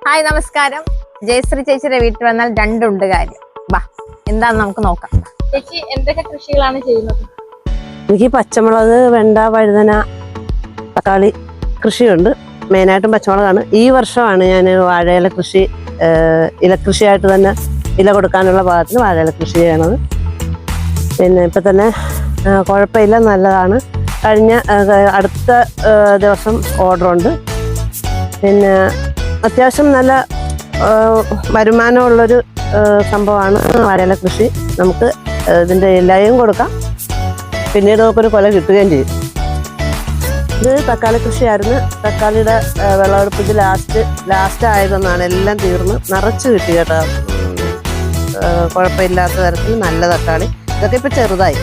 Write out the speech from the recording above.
Hi നമസ്കാരം. ജയശ്രീ ചേച്ചിയുടെ വീട്ടിൽ വന്നാൽ രണ്ടുണ്ട് കാര്യം. ബാ എന്താന്ന് നമുക്ക് നോക്കാം. ചേച്ചി എന്തൊക്കെ കൃഷികളാണ് ചെയ്യുന്നത്? എനിക്ക് പച്ചമുളക്, വെണ്ട, വഴുതന, തക്കാളി കൃഷിയുണ്ട്. മെയിനായിട്ടും പച്ചമുളകാണ്. ഈ വർഷമാണ് ഞാൻ വാഴയില കൃഷി, ഇലകൃഷിയായിട്ട് തന്നെ ഇല കൊടുക്കാനുള്ള ഭാഗത്തിന് വാഴയില കൃഷി ചെയ്യണത്. പിന്നെ ഇപ്പം തന്നെ കുഴപ്പമില്ല, നല്ലതാണ്. അടുത്ത ദിവസം ഓർഡറുണ്ട്. പിന്നെ അത്യാവശ്യം നല്ല വരുമാനമുള്ളൊരു സംഭവമാണ് വാഴയില കൃഷി. നമുക്ക് ഇതിൻ്റെ ഇലയും കൊടുക്കാം, പിന്നീട് നമുക്കൊരു കൊല കിട്ടുകയും ചെയ്യും. ഇത് തക്കാളി കൃഷിയായിരുന്നു. തക്കാളിയുടെ വിളവെടുപ്പ് ഇത് ലാസ്റ്റ് ആയതൊന്നാണ്. എല്ലാം തീർന്ന് നിറച്ച് കിട്ടി കേട്ടോ. കുഴപ്പമില്ലാത്ത തരത്തിൽ നല്ല തക്കാളി. ഇതൊക്കെ ഇപ്പം ചെറുതായി.